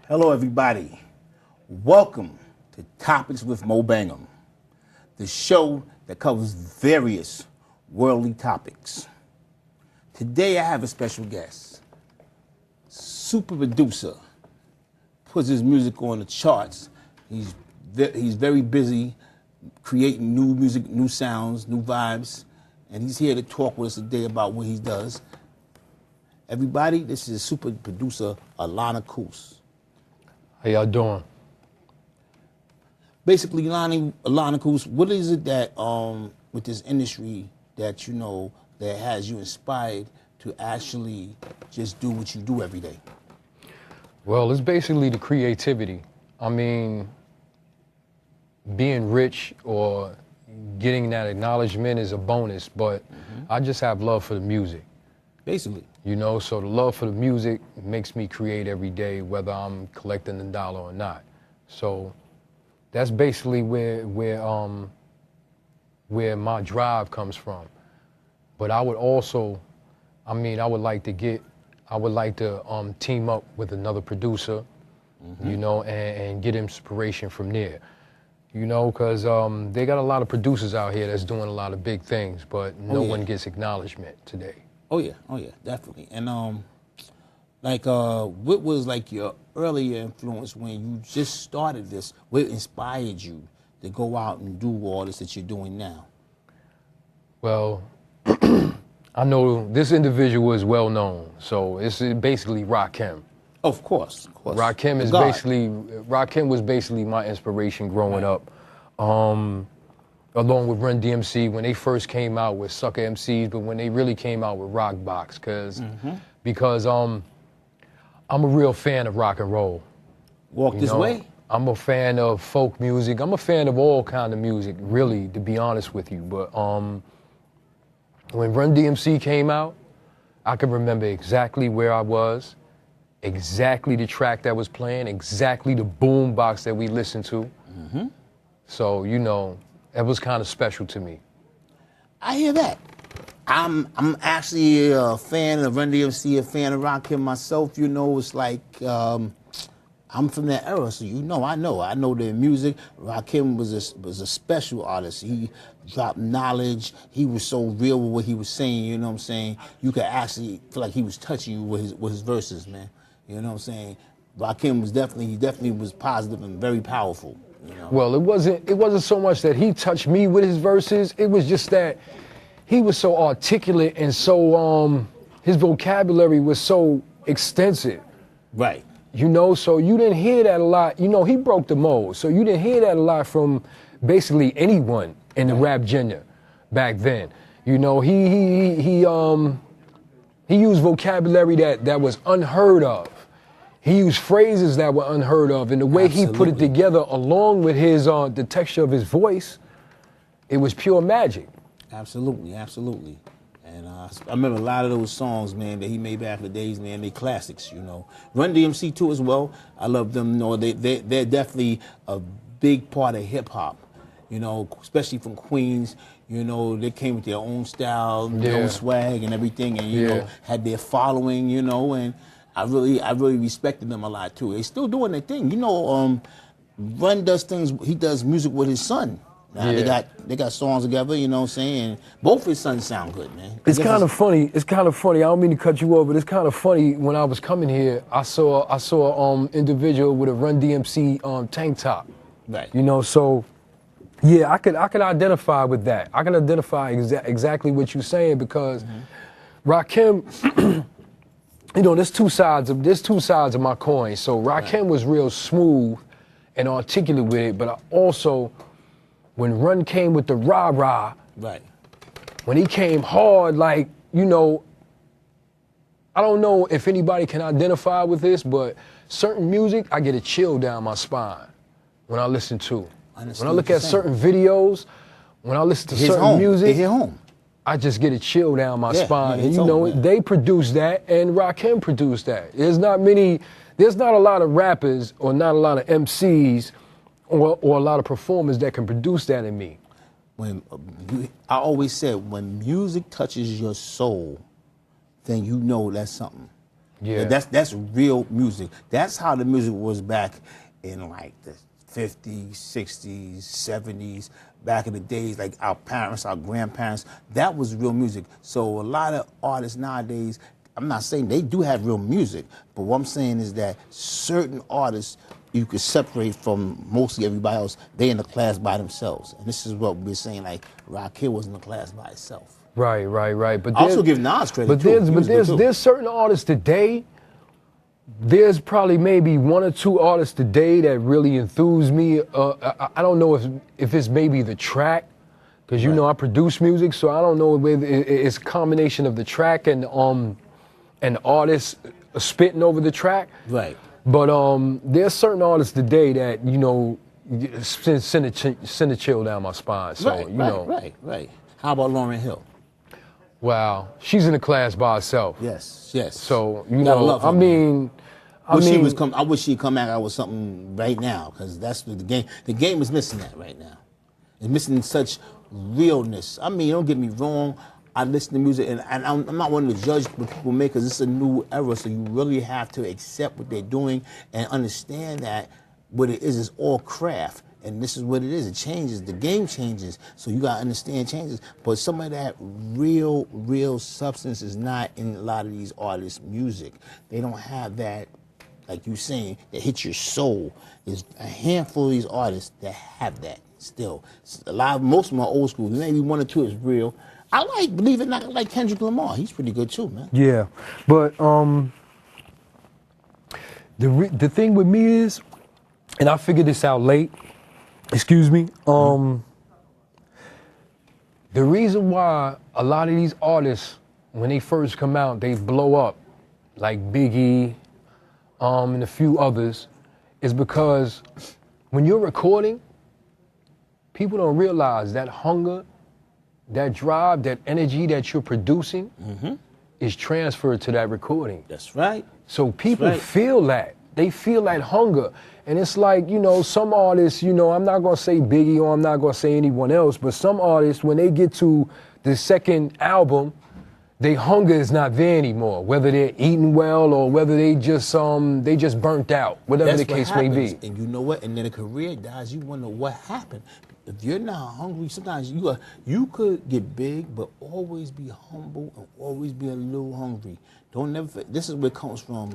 Hello, everybody. Welcome to Topics with Bangem, the show that covers various worldly topics. Today, I have a special guest, super producer, puts his music on the charts. He's very busy creating new music, new sounds, new vibes, and he's here to talk with us today about what he does. Everybody, this is super producer Alonacuz. How y'all doing? Basically, Alonacuz, what is it that with this industry that you know that has you inspired to actually just do what you do every day? Well, it's basically the creativity. I mean, being rich or getting that acknowledgement is a bonus, but I just have love for the music. Basically. You know, so the love for the music makes me create every day, whether I'm collecting the dollar or not. So that's basically where my drive comes from. But I would also, I would like to team up with another producer, you know, and get inspiration from there. You know, because they got a lot of producers out here that's doing a lot of big things, but no one gets acknowledgement today. Oh yeah, definitely. And what was like your earlier influence when you just started this? What inspired you to go out and do all this that you're doing now? Well, I know this individual is well known, so it's basically Rakim. Of course. Rakim was basically my inspiration growing up. Along with Run DMC when they first came out with Sucker MCs, but when they really came out with Rock Box, because I'm a real fan of rock and roll. Walk this way? I'm a fan of folk music. I'm a fan of all kind of music, really, to be honest with you. But when Run DMC came out, I can remember exactly where I was, exactly the track that was playing, exactly the boom box that we listened to. So, you know, that was kind of special to me. I hear that. I'm actually a fan of Run DMC, a fan of Rakim myself. You know, it's like I'm from that era, so you know, I know their music. Rakim was a special artist. He dropped knowledge. He was so real with what he was saying. You know what I'm saying? You could actually feel like he was touching you with his verses, man. You know what I'm saying? Rakim was definitely was positive and very powerful. You know? Well, it wasn't so much that he touched me with his verses. It was just that he was so articulate and so his vocabulary was so extensive. Right. You know, so you didn't hear that a lot. You know, he broke the mold, so you didn't hear that a lot from basically anyone in the rap genre back then. You know, he used vocabulary that was unheard of. He used phrases that were unheard of, and the way he put it together, along with his the texture of his voice, it was pure magic. Absolutely. And I remember a lot of those songs, man, that he made back in the days, man. They classics, you know. Run DMC too, as well. I love them. You know, they're definitely a big part of hip hop. You know, especially from Queens. You know, they came with their own style, their own swag, and everything, and you know, had their following. You know, and I really respected them a lot too. They still doing their thing. You know, Run does things. He does music with his son. Now they got songs together. You know what I'm saying? And both his sons sound good, man. It's kind of funny. I don't mean to cut you off, but it's kind of funny. When I was coming here, I saw individual with a Run DMC tank top. Right. You know, so yeah, I could identify with that. I can identify exactly what you're saying because Rakim. You know, there's two sides of my coin. So Rakim was real smooth and articulate with it, but I also, when Run came with the rah-rah, when he came hard, like, you know, I don't know if anybody can identify with this, but certain music, I get a chill down my spine when I listen to. When I look at certain videos, when I listen to certain music, hit home. I just get a chill down my spine. And you know, they produced that and Rakim produced that. There's not a lot of rappers or not a lot of MCs or a lot of performers that can produce that in me. I always said, when music touches your soul, then you know that's something. Yeah. That's real music. That's how the music was back in like the 50s, 60s, 70s, back in the days, like our parents, our grandparents. That was real music. So a lot of artists nowadays, I'm not saying they do have real music, but what I'm saying is that certain artists you could separate from mostly everybody else. They in the class by themselves. And this is what we're saying, like Rakim was in the class by itself. Right. But I also give Nas credit but too. There's certain artists today. There's probably maybe one or two artists today that really enthuse me. I don't know if it's maybe the track, because you know I produce music, so I don't know if it's a combination of the track and the artist spitting over the track. Right. But there's certain artists today that send a chill down my spine. So Right. How about Lauryn Hill? Wow, she's in a class by herself. Yes. So I wish she'd come back out with something right now, because that's what the game is missing that right now. It's missing such realness. I mean, don't get me wrong. I listen to music, and I'm not one to judge what people make, because it's a new era, so you really have to accept what they're doing and understand that what it is all craft. And this is what it is. It changes. The game changes. So you got to understand changes. But some of that real substance is not in a lot of these artists' music. They don't have that, like you're saying, that hits your soul. There's a handful of these artists that have that still. Most of them are old school. Maybe one or two is real. Believe it or not, I like Kendrick Lamar. He's pretty good too, man. Yeah. But the thing with me is, and I figured this out late, excuse me. The reason why a lot of these artists, when they first come out, they blow up, like Biggie, and a few others, is because when you're recording, people don't realize that hunger, that drive, that energy that you're producing is transferred to that recording. That's right. So people feel that. They feel that hunger. And it's like, some artists, I'm not going to say Biggie or I'm not going to say anyone else, but some artists, when they get to the second album, their hunger is not there anymore, whether they're eating well or whether they just burnt out, whatever the case may be. And you know what? And then a career dies, you wonder what happened. If you're not hungry, sometimes you could get big, but always be humble and always be a little hungry. This is where it comes from.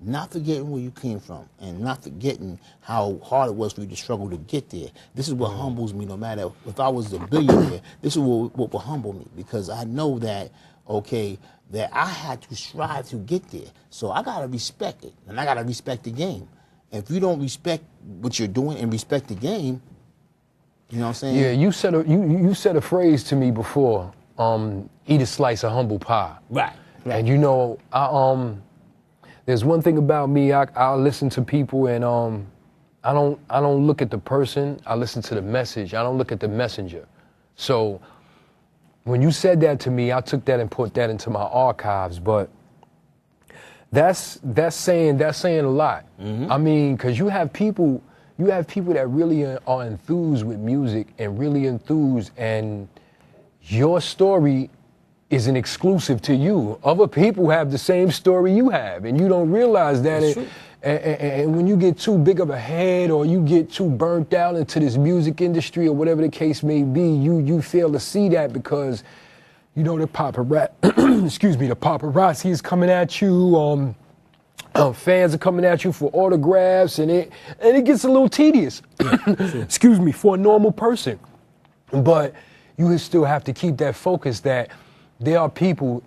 Not forgetting where you came from and not forgetting how hard it was for you to struggle to get there. This is what humbles me, no matter if I was a billionaire. This is what will humble me, because I know that, that I had to strive to get there. So I got to respect it, and I got to respect the game. If you don't respect what you're doing and respect the game, you know what I'm saying? Yeah, you said a phrase to me before, eat a slice of humble pie. Right. And there's one thing about me, I listen to people and I don't look at the person, I listen to the message. I don't look at the messenger. So when you said that to me, I took that and put that into my archives, but that's saying a lot. I mean, because you have people that really are enthused with music and really enthused, and your story isn't exclusive to you. Other people have the same story you have, and you don't realize that. And when you get too big of a head, or you get too burnt out into this music industry, or whatever the case may be, you fail to see that, because the paparazzi is coming at you. Fans are coming at you for autographs, and it gets a little tedious. Excuse me, for a normal person. But you still have to keep that focus that there are people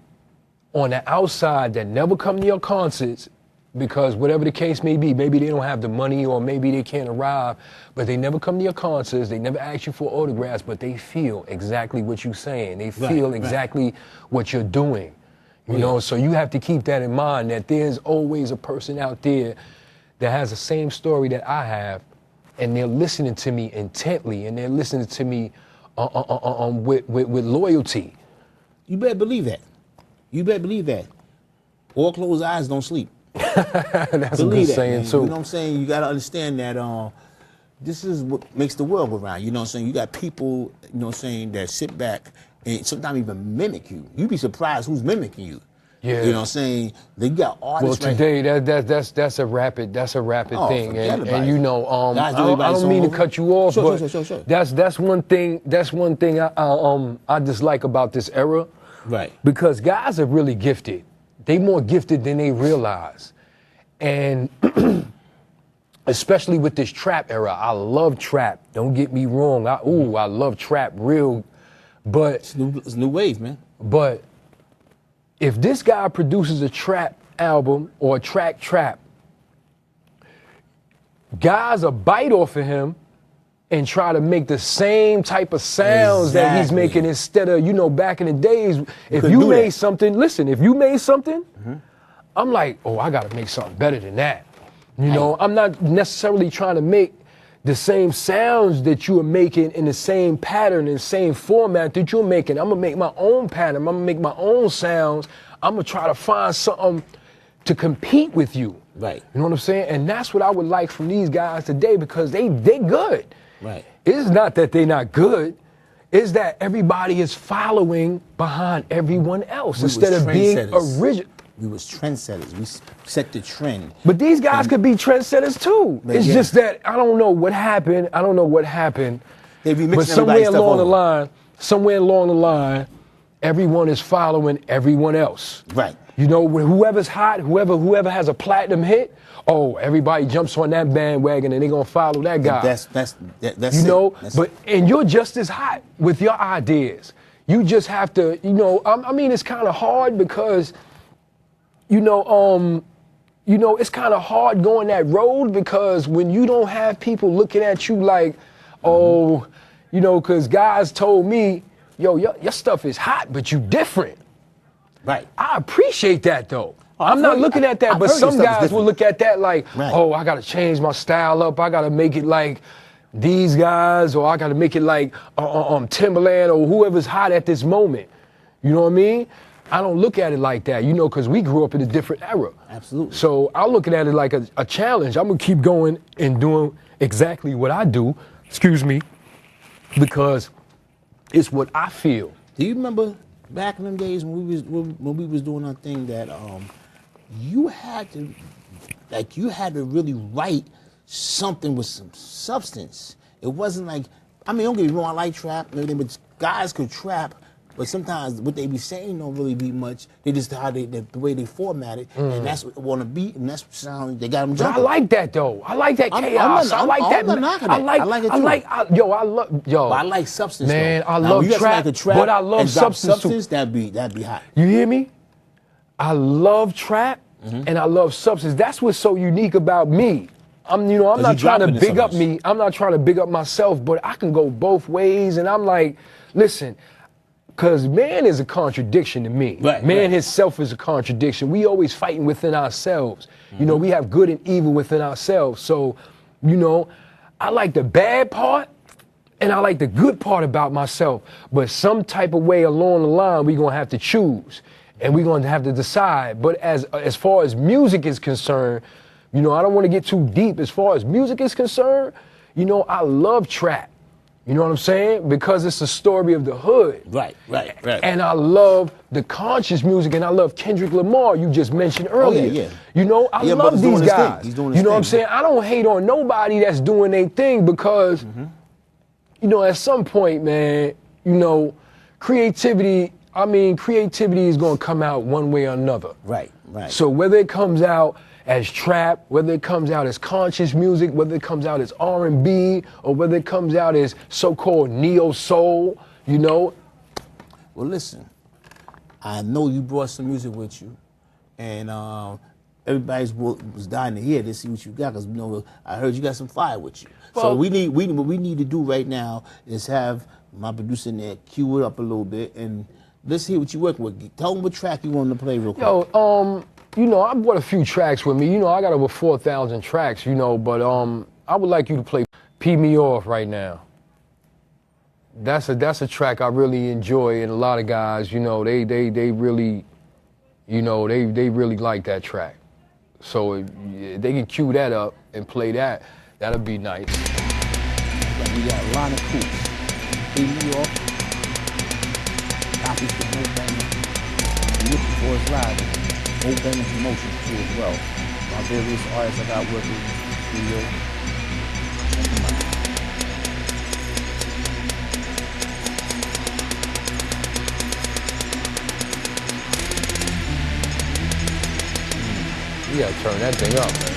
on the outside that never come to your concerts, because whatever the case may be, maybe they don't have the money or maybe they can't arrive, but they never come to your concerts, they never ask you for autographs, but they feel exactly what you're saying. They feel exactly what you're doing. So you have to keep that in mind, that there's always a person out there that has the same story that I have, and they're listening to me intently, and they're listening to me with loyalty. You better believe that. All closed eyes don't sleep. That's a good saying, too. You know what I'm saying? You got to understand that this is what makes the world go round. You know what I'm saying? You got people, that sit back and sometimes even mimic you. You'd be surprised who's mimicking you. Yeah. You know what I'm saying? They got artists. Well, today that's a rapid thing, and you know, I don't mean to cut you off, but sure. That's one thing I dislike about this era, Right? Because guys are really gifted. They more gifted than they realize, and especially with this trap era. I love trap. Don't get me wrong. I love trap real, but It's new wave, man. But if this guy produces a trap album or a trap, guys will bite off of him and try to make the same type of sounds that he's making instead of, you know, back in the days, if you made something, I'm like, oh, I got to make something better than that. You know, I'm not necessarily trying to make the same sounds that you are making in the same pattern and same format that you're making. I'm gonna make my own pattern. I'm gonna make my own sounds. I'm gonna try to find something to compete with you. Right. You know what I'm saying? And that's what I would like from these guys today, because they good. Right. It's not that they're not good. It's that everybody is following behind everyone else instead of being original. We was trendsetters. We set the trend. But these guys could be trendsetters too. It's just that I don't know what happened. They be mixing but somewhere along the line, everyone is following everyone else. Right. You know, whoever's hot, whoever has a platinum hit, everybody jumps on that bandwagon and they're gonna follow that guy. That's you know, and you're just as hot with your ideas. You just have to, you know, I mean, it's kind of hard because, you know, it's kind of hard going that road, because when you don't have people looking at you like, you know, because guys told me, yo, your stuff is hot, but you different. Right. I appreciate that though. I'm not looking at that, but some guys will look at that like, I got to change my style up. I got to make it like these guys, or I got to make it like Timberland or whoever's hot at this moment. You know what I mean? I don't look at it like that, you know, because we grew up in a different era. Absolutely. So I'm looking at it like a challenge. I'm going to keep going and doing exactly what I do, because it's what I feel. Do you remember back in them days when we was doing our thing that you had to really write something with some substance? It wasn't like, I mean, don't get me wrong, I like trap and everything, but guys could trap. But sometimes what they be saying don't really be much. They just the way they format it, and that's what on a beat, and that's what sound they got them jumping. I like that though. I like that chaos. I like that. I like it too. I like substance. Man, though. I love trap, but I love substance too. That'd be hot. You hear me? I love trap and I love substance. That's what's so unique about me. I'm not trying to big up me. I'm not trying to big up myself, but I can go both ways, and I'm like, listen. Because man is a contradiction to me. Man himself is a contradiction. We always fighting within ourselves. You know, we have good and evil within ourselves. So, you know, I like the bad part and I like the good part about myself. But some type of way along the line, we're going to have to choose. And we're going to have to decide. But as far as music is concerned, you know, I don't want to get too deep. As far as music is concerned, you know, I love trap. You know what I'm saying? Because it's the story of the hood. Right. And I love the conscious music, and I love Kendrick Lamar, you just mentioned earlier. You know, I love these guys. He's doing his thing. What I'm saying? I don't hate on nobody that's doing their thing, because, you know, at some point, man, you know, creativity is going to come out one way or another. Right. So whether it comes out as trap, whether it comes out as conscious music, whether it comes out as R&B, or whether it comes out as so-called neo-soul, you know. Well, listen, I know you brought some music with you, and everybody was dying to hear to see what you got, because, you know, I heard you got some fire with you. Well, so what we need to do right now is have my producer in there cue it up a little bit, and let's hear what you work with. Tell them what track you want to play real quick. Yo, you know, I brought a few tracks with me. You know, I got over 4,000 tracks, you know, but I would like you to play Pee Me Off right now. That's a track I really enjoy, and a lot of guys, you know, they really, you know, they really like that track. So if they can cue that up and play that, that'll be nice. We got Alonacuz, Pee Me Off, copies for Forest Live, and Bangem Promotions too as well. My various artists I got working in the studio. Check them out. You gotta turn that thing up, man.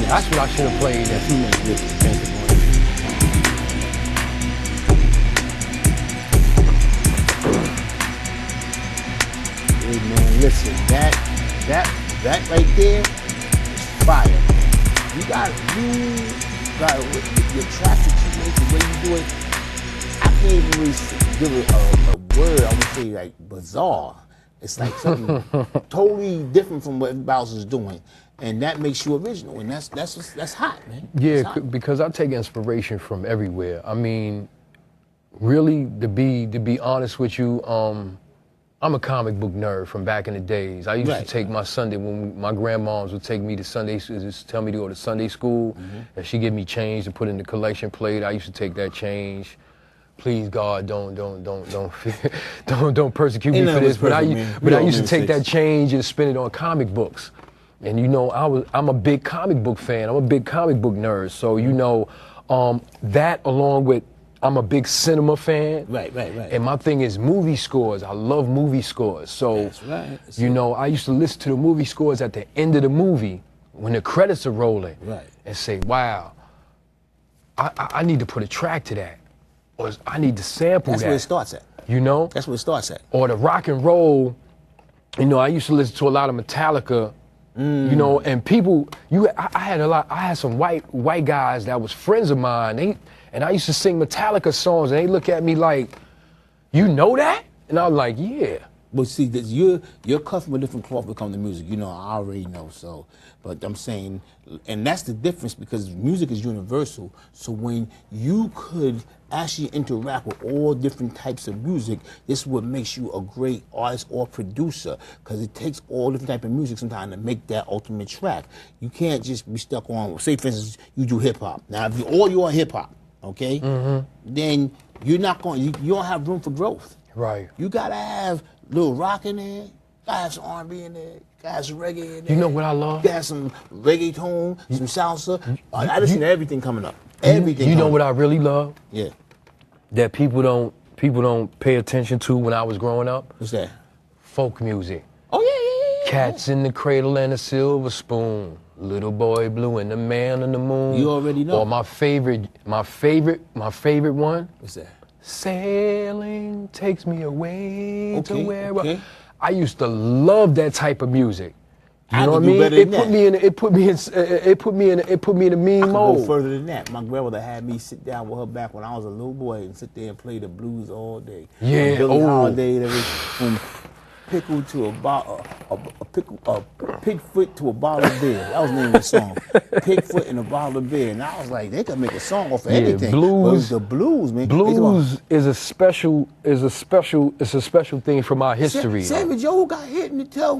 That's what I should have played. That's hey man, listen, that right there is fire. You got your tracks that you make, the way you do it. I can't even really give it a word. I would say like bizarre. It's like something totally different from what everybody else is doing. And that makes you original, and that's hot, man. Yeah, hot. Because I take inspiration from everywhere. I mean, really, to be honest with you, I'm a comic book nerd from back in the days. I used to take my Sunday, when my grandmoms would take me to Sunday, just tell me to go to Sunday school, and she'd give me change to put in the collection plate. I used to take that change. Please God, don't persecute me for this. But I used to take that change and spend it on comic books. And you know, I'm a big comic book fan. I'm a big comic book nerd. So you know, that along with I'm a big cinema fan. Right. And my thing is movie scores. I love movie scores. So, That's right. you know, I used to listen to the movie scores at the end of the movie when the credits are rolling. Right. And say, wow, I need to put a track to that. Or I need to sample that. That's where it starts at. You know? That's where it starts at. Or the rock and roll, you know, I used to listen to a lot of Metallica. You know, and people, I had some white guys that was friends of mine. And I used to sing Metallica songs, and they look at me like, you know that? And I was like, yeah. But see, you're cut from a different cloth when it comes to music. You know, I already know. So, but I'm saying, and that's the difference because music is universal. So when you could actually interact with all different types of music, this is what makes you a great artist or producer. Because it takes all different types of music sometimes to make that ultimate track. You can't just be stuck on. Say, for instance, you do hip hop. Now, if you are hip hop, okay, then you're not going. You don't have room for growth. Right. You gotta have a little rock in there. You gotta have some R&B in there. You gotta have some reggae in there. You know what I love? You gotta have some reggaeton, some salsa. I listen to everything coming up. Everything. You know what I really love? Yeah. That people don't pay attention to when I was growing up? What's that? Folk music. Oh yeah. Cats in the Cradle and a Silver Spoon. Little Boy Blue and the Man on the Moon. You already know. Or my favorite one. What's that? Sailing takes me away to where okay. I used to love that type of music. You know what I mean? It put me in a mean mode. Go further than that. My grandmother had me sit down with her back when I was a little boy and sit there and play the blues all day. Yeah. From Billie Holiday, there was from pickle to a pig foot to a bottle of beer. That was the name of the song. Pig foot and a bottle of beer. And I was like, they could make a song off of anything. Blues. But it was the blues, man. Blues is a special thing from our history. Savage Joe got hit in the toe.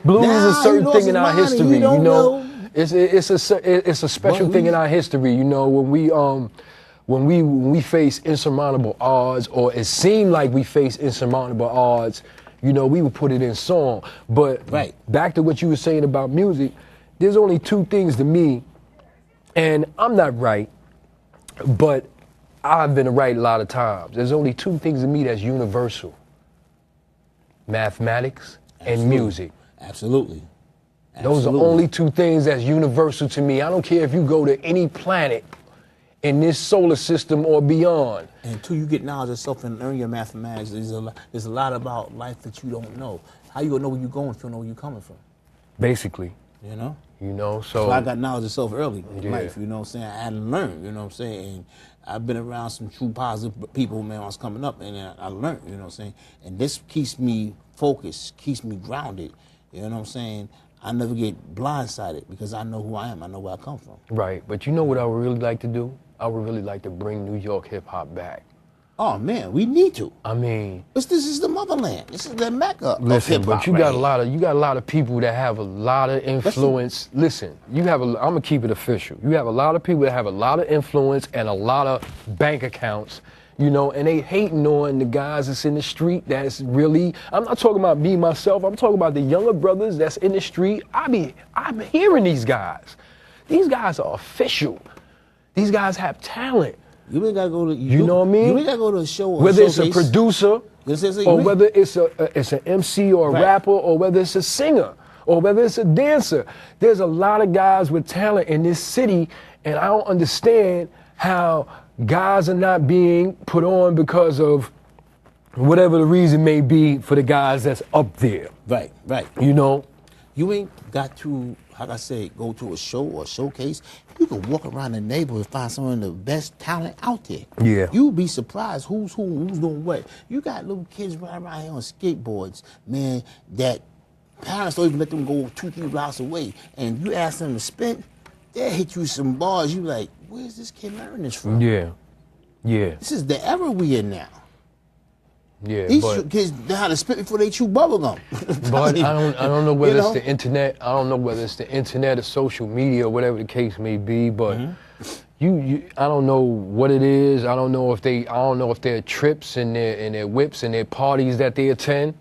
Blues is a certain thing in our history. You know, it's a special thing in our history. You know, when we face insurmountable odds, or it seemed like we faced insurmountable odds, you know, we would put it in song. But back to what you were saying about music, there's only two things to me, and I'm not right, but I've been right a lot of times. There's only two things to me that's universal: mathematics and music. Absolutely. Those are only two things that's universal to me. I don't care if you go to any planet in this solar system or beyond. Until you get knowledge of yourself and learn your mathematics, there's a lot about life that you don't know. How you gonna know where you're going if you don't know where you're coming from? Basically. You know? So I got knowledge of self early in life, you know what I'm saying? I had to learn, you know what I'm saying? And I've been around some true positive people, man, when I was coming up, and I learned, you know what I'm saying? And this keeps me focused, keeps me grounded, you know what I'm saying? I never get blindsided because I know who I am, I know where I come from. Right, but you know what I would really like to do? I would really like to bring New York hip hop back. Oh man, we need to. I mean, this is the motherland. This is the mecca of listen, hip-hop. But you got a lot of people that have a lot of influence. Listen, I'm gonna keep it official. You have a lot of people that have a lot of influence and a lot of bank accounts, you know, and they hating on the guys that's in the street. That's really, I'm not talking about me myself. I'm talking about the younger brothers that's in the street. I'm hearing these guys. These guys are official. These guys have talent. You ain't gotta go to. You know what I mean? You ain't gotta go to a show. Whether it's a producer, or whether it's an MC or a rapper, or whether it's a singer, or whether it's a dancer. There's a lot of guys with talent in this city, and I don't understand how guys are not being put on because of whatever the reason may be for the guys that's up there. Right. You know? You ain't got to, how can I say, go to a show or a showcase. You can walk around the neighborhood and find some of the best talent out there. Yeah. You'll be surprised who's doing what. You got little kids running around here on skateboards, man, that parents don't even let them go 2-3 blocks away. And you ask them to spin, they'll hit you some bars. You like, where's this kid learning this from? Yeah. This is the era we in now. Yeah, these kids know how to spit before they chew bubble gum. But I don't know whether it's the internet. I don't know whether it's the internet or social media or whatever the case may be. But I don't know what it is. I don't know if their trips and their whips and their parties that they attend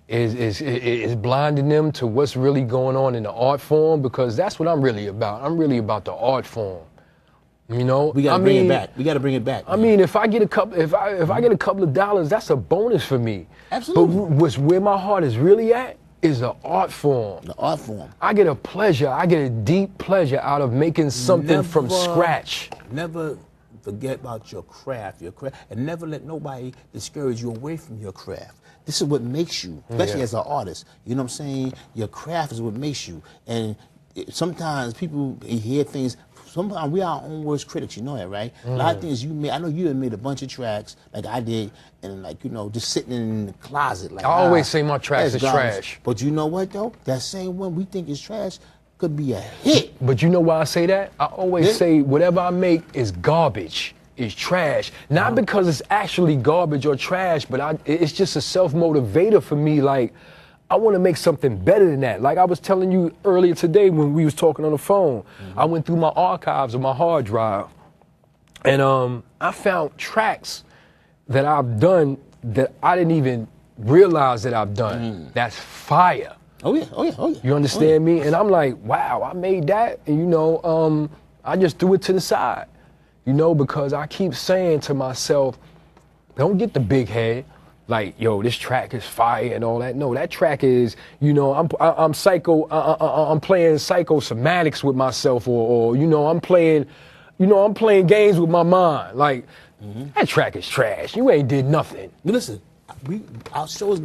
is blinding them to what's really going on in the art form, because that's what I'm really about. I'm really about the art form. You know, We gotta bring it back. We gotta bring it back. I mean, if I get a couple, if I get a couple of dollars, that's a bonus for me. Absolutely. But where my heart is really at is the art form. The art form. I get a pleasure. I get a deep pleasure out of making something from scratch. Never forget about your craft, and never let nobody discourage you away from your craft. This is what makes you, especially as an artist. You know what I'm saying? Your craft is what makes you. And sometimes people hear things. Sometimes we are our own worst critics, you know that, right? A lot of things you made, I know you have made a bunch of tracks like I did, and like, you know, just sitting in the closet. Like, I always say my tracks is garbage. trash. But you know what, though? That same one we think is trash could be a hit. But you know why I say that? I always say whatever I make is garbage, is trash. Not because it's actually garbage or trash, but it's just a self-motivator for me, like, I want to make something better than that. Like I was telling you earlier today when we was talking on the phone, I went through my archives of my hard drive, and I found tracks that I've done that I didn't even realize that I've done. That's fire. Oh yeah, oh yeah, oh yeah. You understand me? And I'm like, wow, I made that, and you know, I just threw it to the side, you know, because I keep saying to myself, don't get the big head. Like, yo, this track is fire and all that. No, that track is, you know, I'm playing psychosomatics with myself, or you know, I'm playing games with my mind. Like, that track is trash. You ain't did nothing. Listen, our show's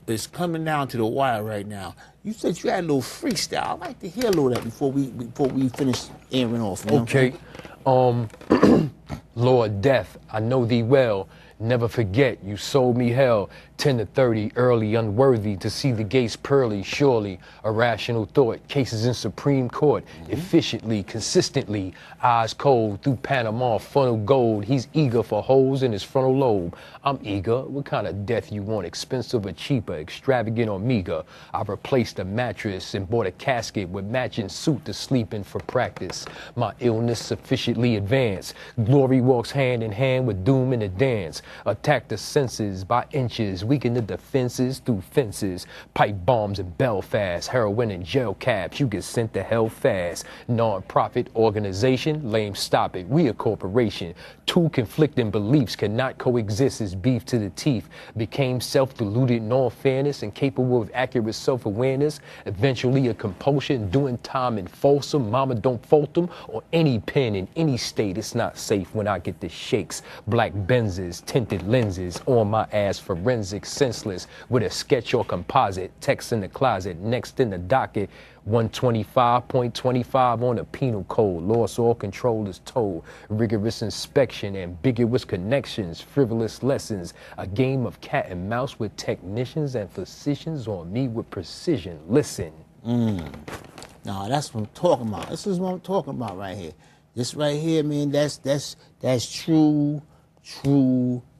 it's coming down to the wire right now. You said you had a little freestyle. I'd like to hear a little of that before we finish airing off. You know? Okay. Lord Death, I know thee well. Never forget, you sold me hell. 10 to 30, early, unworthy to see the gates pearly. Surely, a rational thought. Cases in Supreme Court. Efficiently, consistently, eyes cold through Panama, funnel gold. He's eager for holes in his frontal lobe. I'm eager. What kind of death you want? Expensive or cheaper? Extravagant or meager? I replaced a mattress and bought a casket with matching suit to sleep in for practice. My illness sufficiently advanced. Glory walks hand in hand with doom in the dance. Attack the senses by inches. Weaken the defenses through fences. Pipe bombs in Belfast. Heroin and jail cabs. You get sent to hell fast. Non-profit organization. Lame, stop it. We a corporation. Two conflicting beliefs cannot coexist as beef to the teeth. Became self-deluded in all fairness and capable of accurate self-awareness. Eventually a compulsion. Doing time in Folsom. Mama don't fault them. Or any pen in any state. It's not safe when I get the shakes. Black Benzes. Tinted lenses. On my ass. Forensic. Senseless. With a sketch or composite. Text in the closet. Next in the docket. 125.25 on the penal code. Lost all control is told. Rigorous inspection, ambiguous connections, frivolous lessons. A game of cat and mouse with technicians and physicians on me with precision. Listen. No, that's what I'm talking about. This is what I'm talking about right here. This right here, man, that's true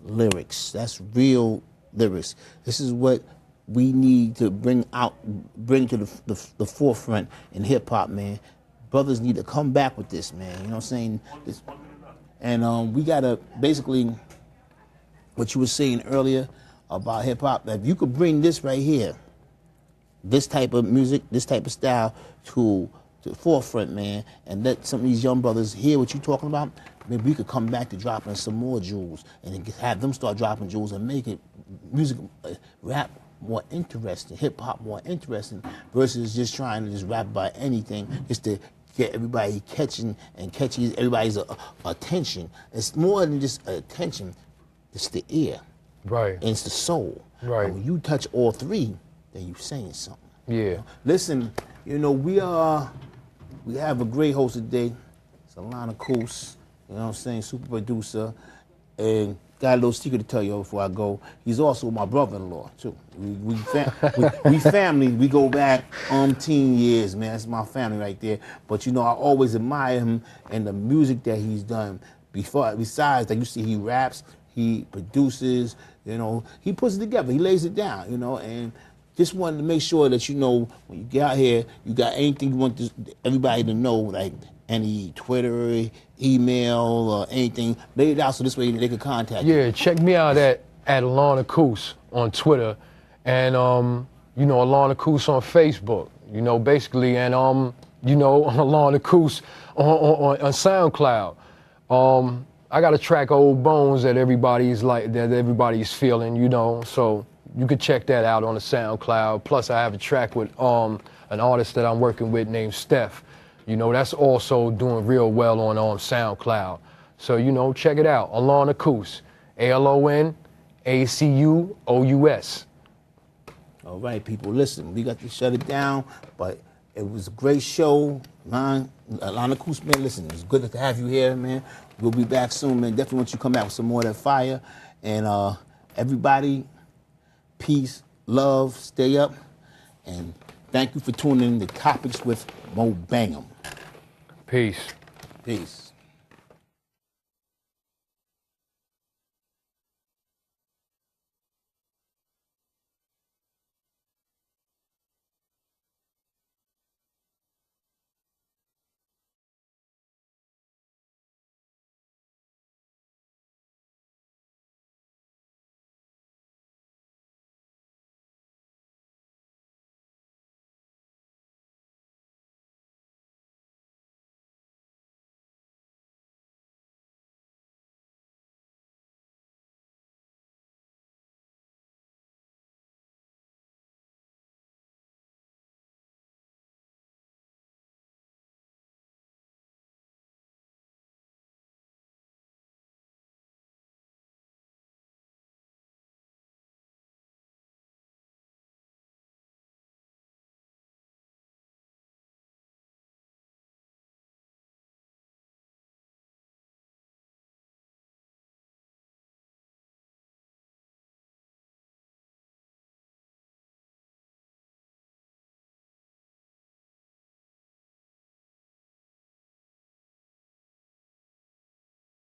lyrics. That's real lyrics. This is what we need to bring to the forefront in hip hop, man. Brothers need to come back with this, man. You know what I'm saying? And we gotta basically, what you were saying earlier about hip hop, that if you could bring this right here, this type of music, this type of style to the forefront, man, and let some of these young brothers hear what you're talking about, maybe we could come back to dropping some more jewels and have them start dropping jewels and make it music, rap more interesting, hip-hop more interesting, versus just trying to just rap about anything just to get everybody catching everybody's attention. It's more than just attention, it's the ear. Right. And it's the soul. Right. And when you touch all three, then you're saying something. Yeah. Listen, you know, we have a great host today. It's Alonacuz, you know what I'm saying, super producer, and got a little secret to tell you before I go. He's also my brother-in-law, too. We family. We go back 10 years, man. That's my family right there. But, you know, I always admire him and the music that he's done. Besides, like you see, he raps, he produces, you know, he puts it together. He lays it down, you know, and just wanted to make sure that, you know, when you get out here, you got anything you want everybody to know, like any Twitter, email, or anything, lay it out so this way they can contact you. Yeah, check me out at Alonacuz on Twitter, and you know, Alonacuz on Facebook. You know, basically, and you know, on Alonacuz on SoundCloud. I got a track Old Bones that everybody's feeling, you know, so you could check that out on the SoundCloud. Plus I have a track with an artist that I'm working with named Steph. You know, that's also doing real well on SoundCloud. So, you know, check it out. Alonacuz, ALONACUOUS. All right, people, listen, we got to shut it down, but it was a great show. Alonacuz, man, listen, it's good to have you here, man. We'll be back soon, man. Definitely want you to come back with some more of that fire. And everybody, peace, love, stay up. And thank you for tuning in to Topics with Mo Bangem. Peace. Peace.